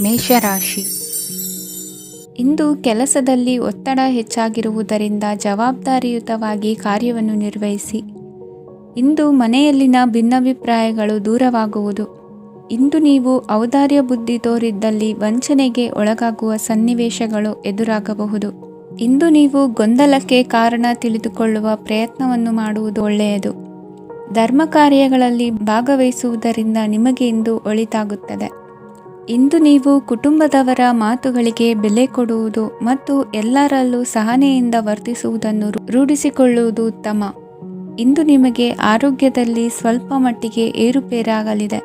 ಮೇಷರಾಶಿ. ಇಂದು ಕೆಲಸದಲ್ಲಿ ಒತ್ತಡ ಹೆಚ್ಚಾಗಿರುವುದರಿಂದ ಜವಾಬ್ದಾರಿಯುತವಾಗಿ ಕಾರ್ಯವನ್ನು ನಿರ್ವಹಿಸಿ. ಇಂದು ಮನೆಯಲ್ಲಿನ ಭಿನ್ನಾಭಿಪ್ರಾಯಗಳು ದೂರವಾಗುವುದು. ಇಂದು ನೀವು ಔದಾರ್ಯ ಬುದ್ಧಿ ತೋರಿದ್ದಲ್ಲಿ ವಂಚನೆಗೆ ಒಳಗಾಗುವ ಸನ್ನಿವೇಶಗಳು ಎದುರಾಗಬಹುದು. ಇಂದು ನೀವು ಗೊಂದಲಕ್ಕೆ ಕಾರಣ ತಿಳಿದುಕೊಳ್ಳುವ ಪ್ರಯತ್ನವನ್ನು ಮಾಡುವುದು ಒಳ್ಳೆಯದು. ಧರ್ಮ ಕಾರ್ಯಗಳಲ್ಲಿ ಭಾಗವಹಿಸುವುದರಿಂದ ನಿಮಗೆ ಇಂದು ಒಳಿತಾಗುತ್ತದೆ. ಇಂದು ನೀವು ಕುಟುಂಬದವರ ಮಾತುಗಳಿಗೆ ಬೆಲೆ ಕೊಡುವುದು ಮತ್ತು ಎಲ್ಲರಲ್ಲೂ ಸಹನೆಯಿಂದ ವರ್ತಿಸುವುದನ್ನು ರೂಢಿಸಿಕೊಳ್ಳುವುದು ಉತ್ತಮ. ಇಂದು ನಿಮಗೆ ಆರೋಗ್ಯದಲ್ಲಿ ಸ್ವಲ್ಪ ಮಟ್ಟಿಗೆ ಏರುಪೇರಾಗಲಿದೆ.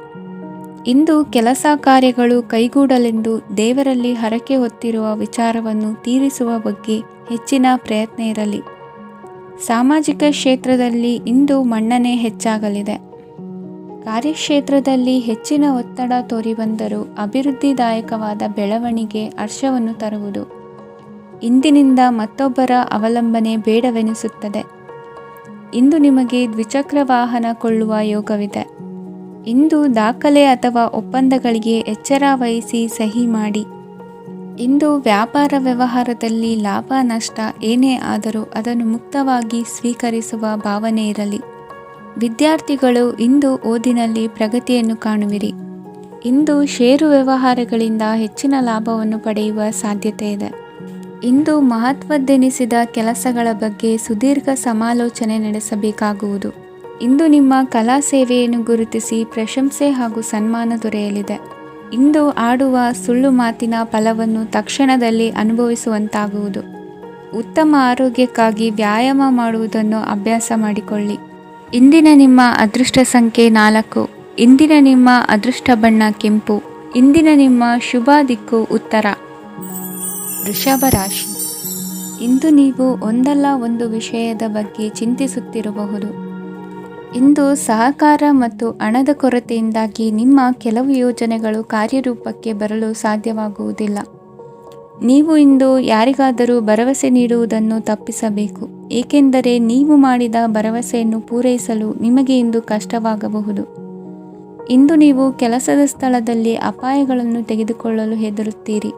ಇಂದು ಕೆಲಸ ಕಾರ್ಯಗಳು ಕೈಗೂಡಲೆಂದು ದೇವರಲ್ಲಿ ಹರಕೆ ಹೊತ್ತಿರುವ ವಿಚಾರವನ್ನು ತೀರಿಸುವ ಬಗ್ಗೆ ಹೆಚ್ಚಿನ ಪ್ರಯತ್ನ ಇರಲಿ. ಸಾಮಾಜಿಕ ಕ್ಷೇತ್ರದಲ್ಲಿ ಇಂದು ಮನ್ನಣೆ ಹೆಚ್ಚಾಗಲಿದೆ. ಕಾರ್ಯಕ್ಷೇತ್ರದಲ್ಲಿ ಹೆಚ್ಚಿನ ಒತ್ತಡ ತೋರಿಬಂದರೂ ಅಭಿವೃದ್ಧಿದಾಯಕವಾದ ಬೆಳವಣಿಗೆ ಹರ್ಷವನ್ನು ತರುವುದು. ಇಂದಿನಿಂದ ಮತ್ತೊಬ್ಬರ ಅವಲಂಬನೆ ಬೇಡವೆನಿಸುತ್ತದೆ. ಇಂದು ನಿಮಗೆ ದ್ವಿಚಕ್ರ ವಾಹನ ಕೊಳ್ಳುವ ಯೋಗವಿದೆ. ಇಂದು ದಾಖಲೆ ಅಥವಾ ಒಪ್ಪಂದಗಳಿಗೆ ಎಚ್ಚರ ವಹಿಸಿ ಸಹಿ ಮಾಡಿ. ಇಂದು ವ್ಯಾಪಾರ ವ್ಯವಹಾರದಲ್ಲಿ ಲಾಭ ನಷ್ಟ ಏನೇ ಆದರೂ ಅದನ್ನು ಮುಕ್ತವಾಗಿ ಸ್ವೀಕರಿಸುವ ಭಾವನೆ ಇರಲಿ. ವಿದ್ಯಾರ್ಥಿಗಳು ಇಂದು ಓದಿನಲ್ಲಿ ಪ್ರಗತಿಯನ್ನು ಕಾಣುವಿರಿ. ಇಂದು ಷೇರು ವ್ಯವಹಾರಗಳಿಂದ ಹೆಚ್ಚಿನ ಲಾಭವನ್ನು ಪಡೆಯುವ ಸಾಧ್ಯತೆ ಇದೆ. ಇಂದು ಮಹತ್ವದ್ದೆನಿಸಿದ ಕೆಲಸಗಳ ಬಗ್ಗೆ ಸುದೀರ್ಘ ಸಮಾಲೋಚನೆ ನಡೆಸಬೇಕಾಗುವುದು. ಇಂದು ನಿಮ್ಮ ಕಲಾ ಸೇವೆಯನ್ನು ಗುರುತಿಸಿ ಪ್ರಶಂಸೆ ಹಾಗೂ ಸನ್ಮಾನ ದೊರೆಯಲಿದೆ. ಇಂದು ಆಡುವ ಸುಳ್ಳು ಮಾತಿನ ಫಲವನ್ನು ತಕ್ಷಣದಲ್ಲಿ ಅನುಭವಿಸುವಂತಾಗುವುದು. ಉತ್ತಮ ಆರೋಗ್ಯಕ್ಕಾಗಿ ವ್ಯಾಯಾಮ ಮಾಡುವುದನ್ನು ಅಭ್ಯಾಸ ಮಾಡಿಕೊಳ್ಳಿ. ಇಂದಿನ ನಿಮ್ಮ ಅದೃಷ್ಟ ಸಂಖ್ಯೆ 4. ಇಂದಿನ ನಿಮ್ಮ ಅದೃಷ್ಟ ಬಣ್ಣ ಕೆಂಪು. ಇಂದಿನ ನಿಮ್ಮ ಶುಭ ದಿಕ್ಕು ಉತ್ತರ. ವೃಷಭ ರಾಶಿ. ಇಂದು ನೀವು ಒಂದಲ್ಲ ಒಂದು ವಿಷಯದ ಬಗ್ಗೆ ಚಿಂತಿಸುತ್ತಿರಬಹುದು. ಇಂದು ಸಹಕಾರ ಮತ್ತು ಹಣದ ಕೊರತೆಯಿಂದಾಗಿ ನಿಮ್ಮ ಕೆಲವು ಯೋಜನೆಗಳು ಕಾರ್ಯರೂಪಕ್ಕೆ ಬರಲು ಸಾಧ್ಯವಾಗುವುದಿಲ್ಲ. ನೀವು ಇಂದು ಯಾರಿಗಾದರೂ ಭರವಸೆ ನೀಡುವುದನ್ನು ತಪ್ಪಿಸಬೇಕು, ಏಕೆಂದರೆ ನೀವು ಮಾಡಿದ ಭರವಸೆಯನ್ನು ಪೂರೈಸಲು ನಿಮಗೆ ಇಂದು ಕಷ್ಟವಾಗಬಹುದು. ಇಂದು ನೀವು ಕೆಲಸದ ಸ್ಥಳದಲ್ಲಿ ಅಪಾಯಗಳನ್ನು ತೆಗೆದುಕೊಳ್ಳಲು ಹೆದರುತ್ತೀರಿ.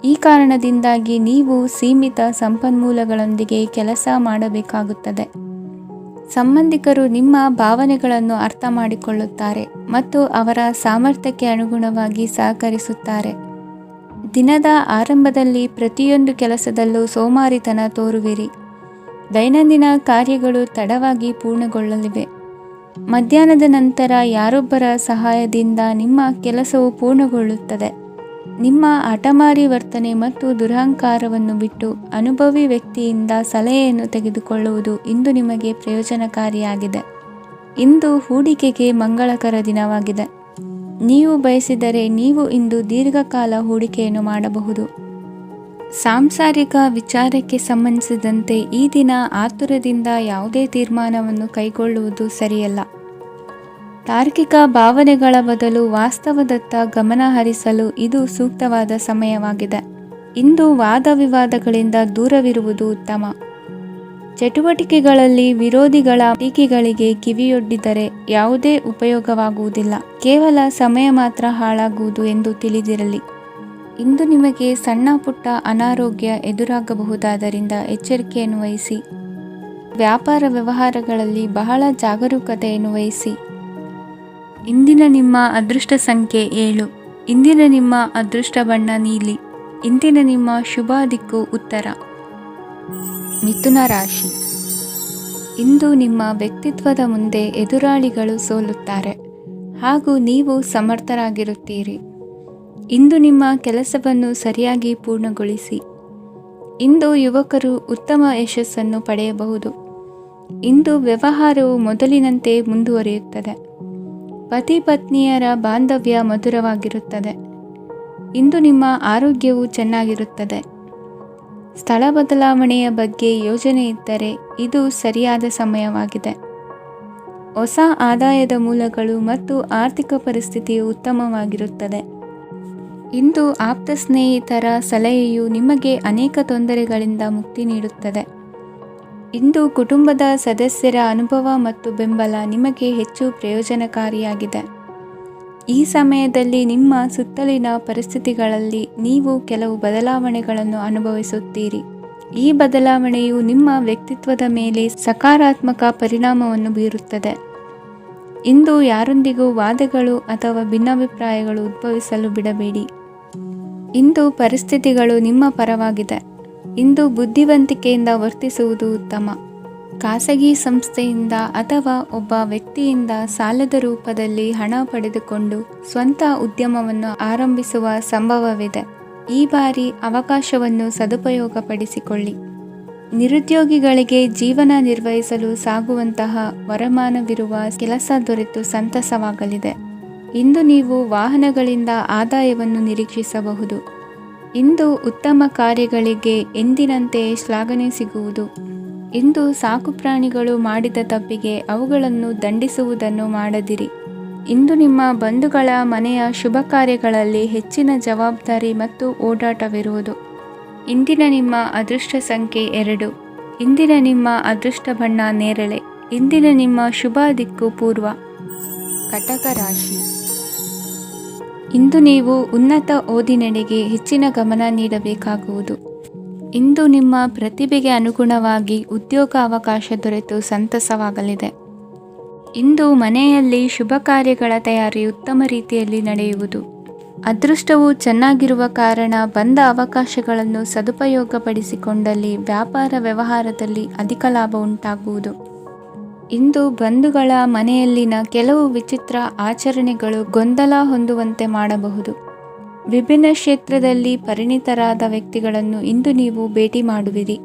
ಈ ಕಾರಣದಿಂದಾಗಿ ನೀವು ಸೀಮಿತ ಸಂಪನ್ಮೂಲಗಳೊಂದಿಗೆ ಕೆಲಸ ಮಾಡಬೇಕಾಗುತ್ತದೆ. ಸಂಬಂಧಿಕರು ನಿಮ್ಮ ಭಾವನೆಗಳನ್ನು ಅರ್ಥ ಮಾಡಿಕೊಳ್ಳುತ್ತಾರೆ ಮತ್ತು ಅವರ ಸಾಮರ್ಥ್ಯಕ್ಕೆ ಅನುಗುಣವಾಗಿ ಸಹಕರಿಸುತ್ತಾರೆ. ದಿನದ ಆರಂಭದಲ್ಲಿ ಪ್ರತಿಯೊಂದು ಕೆಲಸದಲ್ಲೂ ಸೋಮಾರಿತನ ತೋರುವಿರಿ. ದೈನಂದಿನ ಕಾರ್ಯಗಳು ತಡವಾಗಿ ಪೂರ್ಣಗೊಳ್ಳಲಿವೆ. ಮಧ್ಯಾಹ್ನದ ನಂತರ ಯಾರೊಬ್ಬರ ಸಹಾಯದಿಂದ ನಿಮ್ಮ ಕೆಲಸವು ಪೂರ್ಣಗೊಳ್ಳುತ್ತದೆ. ನಿಮ್ಮ ಹಠಮಾರಿ ವರ್ತನೆ ಮತ್ತು ದುರಹಂಕಾರವನ್ನು ಬಿಟ್ಟು ಅನುಭವಿ ವ್ಯಕ್ತಿಯಿಂದ ಸಲಹೆಯನ್ನು ತೆಗೆದುಕೊಳ್ಳುವುದು ಇಂದು ನಿಮಗೆ ಪ್ರಯೋಜನಕಾರಿಯಾಗಿದೆ. ಇಂದು ಹೂಡಿಕೆಗೆ ಮಂಗಳಕರ ದಿನವಾಗಿದೆ. ನೀವು ಬಯಸಿದರೆ ನೀವು ಇಂದು ದೀರ್ಘಕಾಲ ಹೂಡಿಕೆಯನ್ನು ಮಾಡಬಹುದು. ಸಾಂಸಾರಿಕ ವಿಚಾರಕ್ಕೆ ಸಂಬಂಧಿಸಿದಂತೆ ಈ ದಿನ ಆತುರದಿಂದ ಯಾವುದೇ ತೀರ್ಮಾನವನ್ನು ಕೈಗೊಳ್ಳುವುದು ಸರಿಯಲ್ಲ. ತಾರ್ಕಿಕ ಭಾವನೆಗಳ ಬದಲು ವಾಸ್ತವದತ್ತ ಗಮನ ಹರಿಸಲು ಇದು ಸೂಕ್ತವಾದ ಸಮಯವಾಗಿದೆ. ಇಂದು ವಾದ ವಿವಾದಗಳಿಂದ ದೂರವಿರುವುದು ಉತ್ತಮ. ಚಟುವಟಿಕೆಗಳಲ್ಲಿ ವಿರೋಧಿಗಳ ಟೀಕೆಗಳಿಗೆ ಕಿವಿಯೊಡ್ಡಿದರೆ ಯಾವುದೇ ಉಪಯೋಗವಾಗುವುದಿಲ್ಲ, ಕೇವಲ ಸಮಯ ಮಾತ್ರ ಹಾಳಾಗುವುದು ಎಂದು ತಿಳಿದಿರಲಿ. ಇಂದು ನಿಮಗೆ ಸಣ್ಣ ಪುಟ್ಟ ಅನಾರೋಗ್ಯ ಎದುರಾಗಬಹುದಾದ್ದರಿಂದ ಎಚ್ಚರಿಕೆಯನ್ನು ವಹಿಸಿ. ವ್ಯಾಪಾರ ವ್ಯವಹಾರಗಳಲ್ಲಿ ಬಹಳ ಜಾಗರೂಕತೆಯನ್ನು ವಹಿಸಿ. ಇಂದಿನ ನಿಮ್ಮ ಅದೃಷ್ಟ ಸಂಖ್ಯೆ 7. ಇಂದಿನ ನಿಮ್ಮ ಅದೃಷ್ಟ ಬಣ್ಣ ನೀಲಿ. ಇಂದಿನ ನಿಮ್ಮ ಶುಭ ದಿಕ್ಕು ಉತ್ತರ. ಮಿಥುನ ರಾಶಿ. ಇಂದು ನಿಮ್ಮ ವ್ಯಕ್ತಿತ್ವದ ಮುಂದೆ ಎದುರಾಳಿಗಳು ಸೋಲುತ್ತಾರೆ ಹಾಗೂ ನೀವು ಸಮರ್ಥರಾಗಿರುತ್ತೀರಿ. ಇಂದು ನಿಮ್ಮ ಕೆಲಸವನ್ನು ಸರಿಯಾಗಿ ಪೂರ್ಣಗೊಳಿಸಿ. ಇಂದು ಯುವಕರು ಉತ್ತಮ ಯಶಸ್ಸನ್ನು ಪಡೆಯಬಹುದು. ಇಂದು ವ್ಯವಹಾರವು ಮೊದಲಿನಂತೆ ಮುಂದುವರಿಯುತ್ತದೆ. ಪತಿ ಪತ್ನಿಯರ ಬಾಂಧವ್ಯ ಮಧುರವಾಗಿರುತ್ತದೆ. ಇಂದು ನಿಮ್ಮ ಆರೋಗ್ಯವು ಚೆನ್ನಾಗಿರುತ್ತದೆ. ಸ್ಥಳ ಬದಲಾವಣೆಯ ಬಗ್ಗೆ ಯೋಜನೆ ಇದ್ದರೆ ಇದು ಸರಿಯಾದ ಸಮಯವಾಗಿದೆ. ಹೊಸ ಆದಾಯದ ಮೂಲಗಳು ಮತ್ತು ಆರ್ಥಿಕ ಪರಿಸ್ಥಿತಿಯು ಉತ್ತಮವಾಗಿರುತ್ತದೆ. ಇಂದು ಆಪ್ತ ಸ್ನೇಹಿತರ ಸಲಹೆಯು ನಿಮಗೆ ಅನೇಕ ತೊಂದರೆಗಳಿಂದ ಮುಕ್ತಿ ನೀಡುತ್ತದೆ. ಇಂದು ಕುಟುಂಬದ ಸದಸ್ಯರ ಅನುಭವ ಮತ್ತು ಬೆಂಬಲ ನಿಮಗೆ ಹೆಚ್ಚು ಪ್ರಯೋಜನಕಾರಿಯಾಗಿದೆ. ಈ ಸಮಯದಲ್ಲಿ ನಿಮ್ಮ ಸುತ್ತಲಿನ ಪರಿಸ್ಥಿತಿಗಳಲ್ಲಿ ನೀವು ಕೆಲವು ಬದಲಾವಣೆಗಳನ್ನು ಅನುಭವಿಸುತ್ತೀರಿ. ಈ ಬದಲಾವಣೆಯು ನಿಮ್ಮ ವ್ಯಕ್ತಿತ್ವದ ಮೇಲೆ ಸಕಾರಾತ್ಮಕ ಪರಿಣಾಮವನ್ನು ಬೀರುತ್ತದೆ. ಇಂದು ಯಾರೊಂದಿಗೂ ವಾದಗಳು ಅಥವಾ ಭಿನ್ನಾಭಿಪ್ರಾಯಗಳು ಉದ್ಭವಿಸಲು ಬಿಡಬೇಡಿ. ಇಂದು ಪರಿಸ್ಥಿತಿಗಳು ನಿಮ್ಮ ಪರವಾಗಿದೆ. ಇಂದು ಬುದ್ಧಿವಂತಿಕೆಯಿಂದ ವರ್ತಿಸುವುದು ಉತ್ತಮ. ಖಾಸಗಿ ಸಂಸ್ಥೆಯಿಂದ ಅಥವಾ ಒಬ್ಬ ವ್ಯಕ್ತಿಯಿಂದ ಸಾಲದ ರೂಪದಲ್ಲಿ ಹಣ ಪಡೆದುಕೊಂಡು ಸ್ವಂತ ಉದ್ಯಮವನ್ನು ಆರಂಭಿಸುವ ಸಂಭವವಿದೆ. ಈ ಬಾರಿ ಅವಕಾಶವನ್ನು ಸದುಪಯೋಗಪಡಿಸಿಕೊಳ್ಳಿ. ನಿರುದ್ಯೋಗಿಗಳಿಗೆ ಜೀವನ ನಿರ್ವಹಿಸಲು ಸಾಗುವಂತಹ ವರಮಾನವಿರುವ ಕೆಲಸ ದೊರೆತು ಸಂತಸವಾಗಲಿದೆ. ಇಂದು ನೀವು ವಾಹನಗಳಿಂದ ಆದಾಯವನ್ನು ನಿರೀಕ್ಷಿಸಬಹುದು. ಇಂದು ಉತ್ತಮ ಕಾರ್ಯಗಳಿಗೆ ಎಂದಿನಂತೆಯೇ ಶ್ಲಾಘನೆ ಸಿಗುವುದು. ಇಂದು ಸಾಕುಪ್ರಾಣಿಗಳು ಮಾಡಿದ ತಪ್ಪಿಗೆ ಅವುಗಳನ್ನು ದಂಡಿಸುವುದನ್ನು ಮಾಡದಿರಿ. ಇಂದು ನಿಮ್ಮ ಬಂಧುಗಳ ಮನೆಯ ಶುಭ ಕಾರ್ಯಗಳಲ್ಲಿ ಹೆಚ್ಚಿನ ಜವಾಬ್ದಾರಿ ಮತ್ತು ಓಡಾಟವಿರುವುದು. ಇಂದಿನ ನಿಮ್ಮ ಅದೃಷ್ಟ ಸಂಖ್ಯೆ 2. ಇಂದಿನ ನಿಮ್ಮ ಅದೃಷ್ಟ ಬಣ್ಣ ನೇರಳೆ. ಇಂದಿನ ನಿಮ್ಮ ಶುಭ ದಿಕ್ಕು ಪೂರ್ವ. ಕಟಕ ರಾಶಿ. ಇಂದು ನೀವು ಉನ್ನತ ಓದಿನೆಡೆಗೆ ಹೆಚ್ಚಿನ ಗಮನ ನೀಡಬೇಕಾಗುವುದು. ಇಂದು ನಿಮ್ಮ ಪ್ರತಿಭೆಗೆ ಅನುಗುಣವಾಗಿ ಉದ್ಯೋಗ ಅವಕಾಶ ದೊರೆತು ಸಂತಸವಾಗಲಿದೆ. ಇಂದು ಮನೆಯಲ್ಲಿ ಶುಭ ಕಾರ್ಯಗಳ ತಯಾರಿ ಉತ್ತಮ ರೀತಿಯಲ್ಲಿ ನಡೆಯುವುದು. ಅದೃಷ್ಟವು ಚೆನ್ನಾಗಿರುವ ಕಾರಣ ಬಂದ ಅವಕಾಶಗಳನ್ನು ಸದುಪಯೋಗಪಡಿಸಿಕೊಂಡಲ್ಲಿ ವ್ಯಾಪಾರ ವ್ಯವಹಾರದಲ್ಲಿ ಅಧಿಕ ಲಾಭ ಉಂಟಾಗುವುದು. ಇಂದು ಬಂಧುಗಳ ಮನೆಯಲ್ಲಿನ ಕೆಲವು ವಿಚಿತ್ರ ಆಚರಣೆಗಳು ಗೊಂದಲ ಹೊಂದುವಂತೆ ಮಾಡಬಹುದು. ವಿಭಿನ್ನ ಕ್ಷೇತ್ರದಲ್ಲಿ ಪರಿಣಿತರಾದ ವ್ಯಕ್ತಿಗಳನ್ನು ಇಂದು ನೀವು ಭೇಟಿ ಮಾಡುವಿರಿ.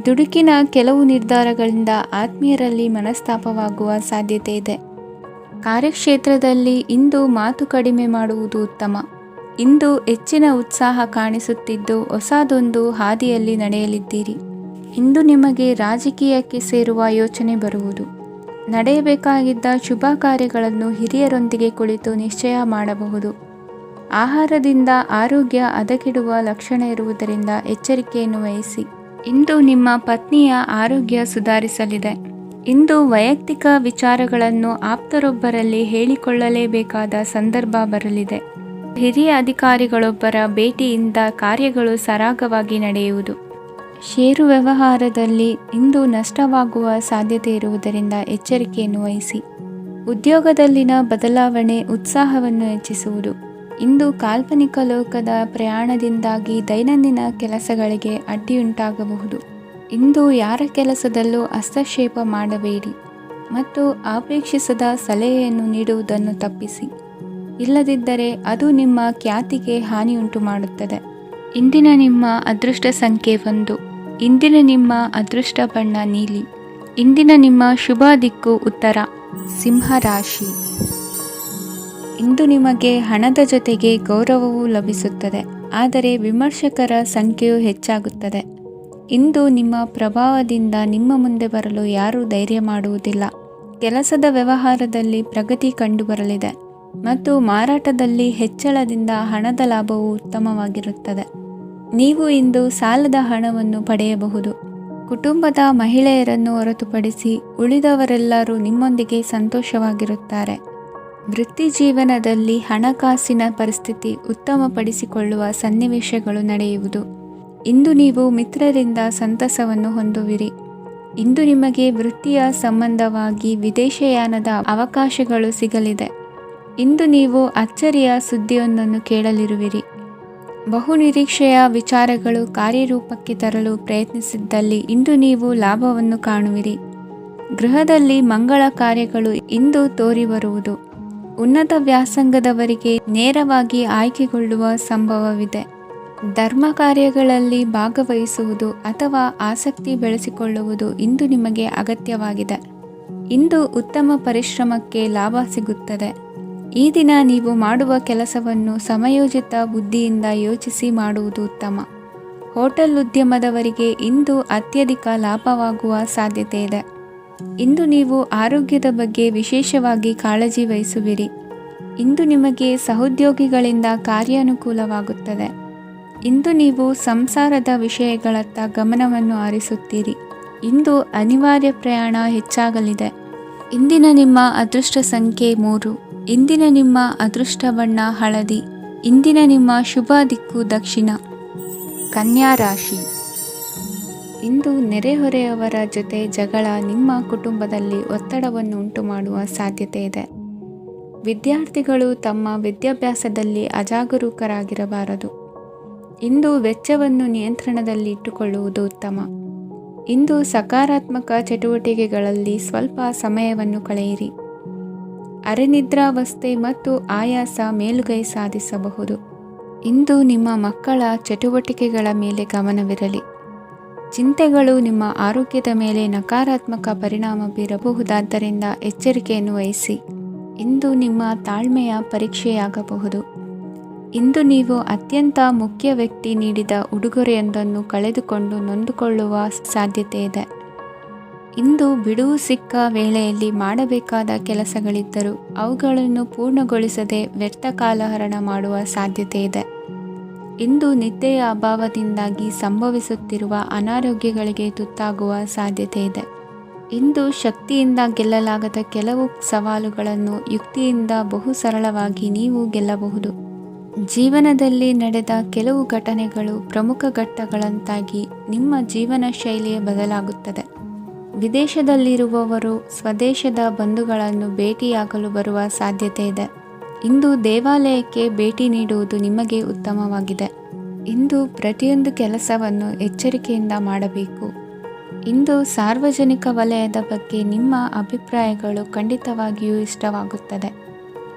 ದುಡುಕಿನ ಕೆಲವು ನಿರ್ಧಾರಗಳಿಂದ ಆತ್ಮೀಯರಲ್ಲಿ ಮನಸ್ತಾಪವಾಗುವ ಸಾಧ್ಯತೆ ಇದೆ. ಕಾರ್ಯಕ್ಷೇತ್ರದಲ್ಲಿ ಇಂದು ಮಾತು ಕಡಿಮೆ ಮಾಡುವುದು ಉತ್ತಮ. ಇಂದು ಹೆಚ್ಚಿನ ಉತ್ಸಾಹ ಕಾಣಿಸುತ್ತಿದ್ದು ಹೊಸದೊಂದು ಹಾದಿಯಲ್ಲಿ ನಡೆಯಲಿದ್ದೀರಿ. ಇಂದು ನಿಮಗೆ ರಾಜಕೀಯಕ್ಕೆ ಸೇರುವ ಯೋಚನೆ ಬರುವುದು. ನಡೆಯಬೇಕಾಗಿದ್ದ ಶುಭ ಕಾರ್ಯಗಳನ್ನು ಹಿರಿಯರೊಂದಿಗೆ ಕುಳಿತು ನಿಶ್ಚಯ ಮಾಡಬಹುದು. ಆಹಾರದಿಂದ ಆರೋಗ್ಯ ಹದಗೆಡುವ ಲಕ್ಷಣ ಇರುವುದರಿಂದ ಎಚ್ಚರಿಕೆಯನ್ನು ವಹಿಸಿ. ಇಂದು ನಿಮ್ಮ ಪತ್ನಿಯ ಆರೋಗ್ಯ ಸುಧಾರಿಸಲಿದೆ. ಇಂದು ವೈಯಕ್ತಿಕ ವಿಚಾರಗಳನ್ನು ಆಪ್ತರೊಬ್ಬರಲ್ಲಿ ಹೇಳಿಕೊಳ್ಳಲೇಬೇಕಾದ ಸಂದರ್ಭ ಬರಲಿದೆ. ಹಿರಿಯ ಅಧಿಕಾರಿಗಳೊಬ್ಬರ ಭೇಟಿಯಿಂದ ಕಾರ್ಯಗಳು ಸರಾಗವಾಗಿ ನಡೆಯುವುದು. ಷೇರು ವ್ಯವಹಾರದಲ್ಲಿ ಇಂದು ನಷ್ಟವಾಗುವ ಸಾಧ್ಯತೆ ಇರುವುದರಿಂದ ಎಚ್ಚರಿಕೆಯನ್ನು ವಹಿಸಿ. ಉದ್ಯೋಗದಲ್ಲಿನ ಬದಲಾವಣೆ ಉತ್ಸಾಹವನ್ನು ಹೆಚ್ಚಿಸುವುದು. ಇಂದು ಕಾಲ್ಪನಿಕ ಲೋಕದ ಪ್ರಯಾಣದಿಂದಾಗಿ ದೈನಂದಿನ ಕೆಲಸಗಳಿಗೆ ಅಡ್ಡಿಯುಂಟಾಗಬಹುದು. ಇಂದು ಯಾರ ಕೆಲಸದಲ್ಲೂ ಹಸ್ತಕ್ಷೇಪ ಮಾಡಬೇಡಿ ಮತ್ತು ಅಪೇಕ್ಷಿಸದ ಸಲಹೆಯನ್ನು ನೀಡುವುದನ್ನು ತಪ್ಪಿಸಿ. ಇಲ್ಲದಿದ್ದರೆ ಅದು ನಿಮ್ಮ ಖ್ಯಾತಿಗೆ ಹಾನಿಯುಂಟು ಮಾಡುತ್ತದೆ. ಇಂದಿನ ನಿಮ್ಮ ಅದೃಷ್ಟ ಸಂಖ್ಯೆ 1. ಇಂದಿನ ನಿಮ್ಮ ಅದೃಷ್ಟ ಬಣ್ಣ ನೀಲಿ. ಇಂದಿನ ನಿಮ್ಮ ಶುಭ ದಿಕ್ಕು ಉತ್ತರ. ಸಿಂಹ ರಾಶಿ. ಇಂದು ನಿಮಗೆ ಹಣದ ಜೊತೆಗೆ ಗೌರವವೂ ಲಭಿಸುತ್ತದೆ, ಆದರೆ ವಿಮರ್ಶಕರ ಸಂಖ್ಯೆಯು ಹೆಚ್ಚಾಗುತ್ತದೆ. ಇಂದು ನಿಮ್ಮ ಪ್ರಭಾವದಿಂದ ನಿಮ್ಮ ಮುಂದೆ ಬರಲು ಯಾರೂ ಧೈರ್ಯ ಮಾಡುವುದಿಲ್ಲ. ಕೆಲಸದ ವ್ಯವಹಾರದಲ್ಲಿ ಪ್ರಗತಿ ಕಂಡುಬರಲಿದೆ ಮತ್ತು ಮಾರಾಟದಲ್ಲಿ ಹೆಚ್ಚಳದಿಂದ ಹಣದ ಲಾಭವು ಉತ್ತಮವಾಗಿರುತ್ತದೆ. ನೀವು ಇಂದು ಸಾಲದ ಹಣವನ್ನು ಪಡೆಯಬಹುದು. ಕುಟುಂಬದ ಮಹಿಳೆಯರನ್ನು ಹೊರತುಪಡಿಸಿ ಉಳಿದವರೆಲ್ಲರೂ ನಿಮ್ಮೊಂದಿಗೆ ಸಂತೋಷವಾಗಿರುತ್ತಾರೆ. ವೃತ್ತಿ ಜೀವನದಲ್ಲಿ ಹಣಕಾಸಿನ ಪರಿಸ್ಥಿತಿ ಉತ್ತಮಪಡಿಸಿಕೊಳ್ಳುವ ಸನ್ನಿವೇಶಗಳು ನಡೆಯುವುದು. ಇಂದು ನೀವು ಮಿತ್ರರಿಂದ ಸಂತಸವನ್ನು ಹೊಂದುವಿರಿ. ಇಂದು ನಿಮಗೆ ವೃತ್ತಿಯ ಸಂಬಂಧವಾಗಿ ವಿದೇಶಯಾನದ ಅವಕಾಶಗಳು ಸಿಗಲಿದೆ. ಇಂದು ನೀವು ಅಚ್ಚರಿಯ ಸುದ್ದಿಯೊಂದನ್ನು ಕೇಳಲಿರುವಿರಿ. ಬಹುನಿರೀಕ್ಷೆಯ ವಿಚಾರಗಳು ಕಾರ್ಯರೂಪಕ್ಕೆ ತರಲು ಪ್ರಯತ್ನಿಸಿದ್ದಲ್ಲಿ ಇಂದು ನೀವು ಲಾಭವನ್ನು ಕಾಣುವಿರಿ. ಗೃಹದಲ್ಲಿ ಮಂಗಳ ಕಾರ್ಯಗಳು ಇಂದು ತೋರಿಬರುವುದು. ಉನ್ನತ ವ್ಯಾಸಂಗದವರಿಗೆ ನೇರವಾಗಿ ಆಯ್ಕೆಗೊಳ್ಳುವ ಸಂಭವವಿದೆ. ಧರ್ಮ ಕಾರ್ಯಗಳಲ್ಲಿ ಭಾಗವಹಿಸುವುದು ಅಥವಾ ಆಸಕ್ತಿ ಬೆಳೆಸಿಕೊಳ್ಳುವುದು ಇಂದು ನಿಮಗೆ ಅಗತ್ಯವಾಗಿದೆ. ಇಂದು ಉತ್ತಮ ಪರಿಶ್ರಮಕ್ಕೆ ಲಾಭ ಸಿಗುತ್ತದೆ. ಈ ದಿನ ನೀವು ಮಾಡುವ ಕೆಲಸವನ್ನು ಸಮಯೋಚಿತ ಬುದ್ಧಿಯಿಂದ ಯೋಚಿಸಿ ಮಾಡುವುದು ಉತ್ತಮ. ಹೋಟೆಲ್ ಉದ್ಯಮದವರಿಗೆ ಇಂದು ಅತ್ಯಧಿಕ ಲಾಭವಾಗುವ ಸಾಧ್ಯತೆ ಇದೆ. ಇಂದು ನೀವು ಆರೋಗ್ಯದ ಬಗ್ಗೆ ವಿಶೇಷವಾಗಿ ಕಾಳಜಿ ವಹಿಸುವಿರಿ. ಇಂದು ನಿಮಗೆ ಸಹೋದ್ಯೋಗಿಗಳಿಂದ ಕಾರ್ಯಾನುಕೂಲವಾಗುತ್ತದೆ. ಇಂದು ನೀವು ಸಂಸಾರದ ವಿಷಯಗಳತ್ತ ಗಮನವನ್ನು ಹರಿಸುತ್ತೀರಿ. ಇಂದು ಅನಿವಾರ್ಯ ಪ್ರಯಾಣ ಹೆಚ್ಚಾಗಲಿದೆ. ಇಂದಿನ ನಿಮ್ಮ ಅದೃಷ್ಟ ಸಂಖ್ಯೆ 3. ಇಂದಿನ ನಿಮ್ಮ ಅದೃಷ್ಟ ಬಣ್ಣ ಹಳದಿ. ಇಂದಿನ ನಿಮ್ಮ ಶುಭ ದಿಕ್ಕು ದಕ್ಷಿಣ. ಕನ್ಯಾ ರಾಶಿ. ಇಂದು ನೆರೆಹೊರೆಯವರ ಜೊತೆ ಜಗಳ ನಿಮ್ಮ ಕುಟುಂಬದಲ್ಲಿ ಒತ್ತಡವನ್ನು ಉಂಟುಮಾಡುವ ಸಾಧ್ಯತೆ ಇದೆ. ವಿದ್ಯಾರ್ಥಿಗಳು ತಮ್ಮ ವಿದ್ಯಾಭ್ಯಾಸದಲ್ಲಿ ಅಜಾಗರೂಕರಾಗಿರಬಾರದು. ಇಂದು ವೆಚ್ಚವನ್ನು ನಿಯಂತ್ರಣದಲ್ಲಿ ಇಟ್ಟುಕೊಳ್ಳುವುದು ಉತ್ತಮ. ಇಂದು ಸಕಾರಾತ್ಮಕ ಚಟುವಟಿಕೆಗಳಲ್ಲಿ ಸ್ವಲ್ಪ ಸಮಯವನ್ನು ಕಳೆಯಿರಿ. ಅರೆನಿದ್ರಾವಸ್ಥೆ ಮತ್ತು ಆಯಾಸ ಮೇಲುಗೈ ಸಾಧಿಸಬಹುದು. ಇಂದು ನಿಮ್ಮ ಮಕ್ಕಳ ಚಟುವಟಿಕೆಗಳ ಮೇಲೆ ಗಮನವಿರಲಿ. ಚಿಂತೆಗಳು ನಿಮ್ಮ ಆರೋಗ್ಯದ ಮೇಲೆ ನಕಾರಾತ್ಮಕ ಪರಿಣಾಮ ಬೀರಬಹುದಾದ್ದರಿಂದ ಎಚ್ಚರಿಕೆಯನ್ನು ವಹಿಸಿ. ಇಂದು ನಿಮ್ಮ ತಾಳ್ಮೆಯ ಪರೀಕ್ಷೆಯಾಗಬಹುದು. ಇಂದು ನೀವು ಅತ್ಯಂತ ಮುಖ್ಯ ವ್ಯಕ್ತಿ ನೀಡಿದ ಉಡುಗೊರೆಯೊಂದನ್ನು ಕಳೆದುಕೊಂಡು ನೊಂದುಕೊಳ್ಳುವ ಸಾಧ್ಯತೆ ಇದೆ. ಇಂದು ಬಿಡುವು ಸಿಕ್ಕ ವೇಳೆಯಲ್ಲಿ ಮಾಡಬೇಕಾದ ಕೆಲಸಗಳಿದ್ದರೂ ಅವುಗಳನ್ನು ಪೂರ್ಣಗೊಳಿಸದೆ ವ್ಯರ್ಥ ಕಾಲಹರಣ ಮಾಡುವ ಸಾಧ್ಯತೆ ಇದೆ. ಇಂದು ನಿದ್ದೆಯ ಅಭಾವದಿಂದಾಗಿ ಸಂಭವಿಸುತ್ತಿರುವ ಅನಾರೋಗ್ಯಗಳಿಗೆ ತುತ್ತಾಗುವ ಸಾಧ್ಯತೆ ಇದೆ. ಇಂದು ಶಕ್ತಿಯಿಂದ ಗೆಲ್ಲಲಾಗದ ಕೆಲವು ಸವಾಲುಗಳನ್ನು ಯುಕ್ತಿಯಿಂದ ಬಹು ಸರಳವಾಗಿ ನೀವು ಗೆಲ್ಲಬಹುದು. ಜೀವನದಲ್ಲಿ ನಡೆದ ಕೆಲವು ಘಟನೆಗಳು ಪ್ರಮುಖ ಘಟ್ಟಗಳಂತಾಗಿ ನಿಮ್ಮ ಜೀವನ ಶೈಲಿಯೇ ಬದಲಾಗುತ್ತದೆ. ವಿದೇಶದಲ್ಲಿರುವವರು ಸ್ವದೇಶದ ಬಂಧುಗಳನ್ನು ಭೇಟಿಯಾಗಲು ಬರುವ ಸಾಧ್ಯತೆ ಇದೆ. ಇಂದು ದೇವಾಲಯಕ್ಕೆ ಭೇಟಿ ನೀಡುವುದು ನಿಮಗೆ ಉತ್ತಮವಾಗಿದೆ. ಇಂದು ಪ್ರತಿಯೊಂದು ಕೆಲಸವನ್ನು ಎಚ್ಚರಿಕೆಯಿಂದ ಮಾಡಬೇಕು. ಇಂದು ಸಾರ್ವಜನಿಕ ವಲಯದ ಬಗ್ಗೆ ನಿಮ್ಮ ಅಭಿಪ್ರಾಯಗಳು ಖಂಡಿತವಾಗಿಯೂ ಇಷ್ಟವಾಗುತ್ತದೆ.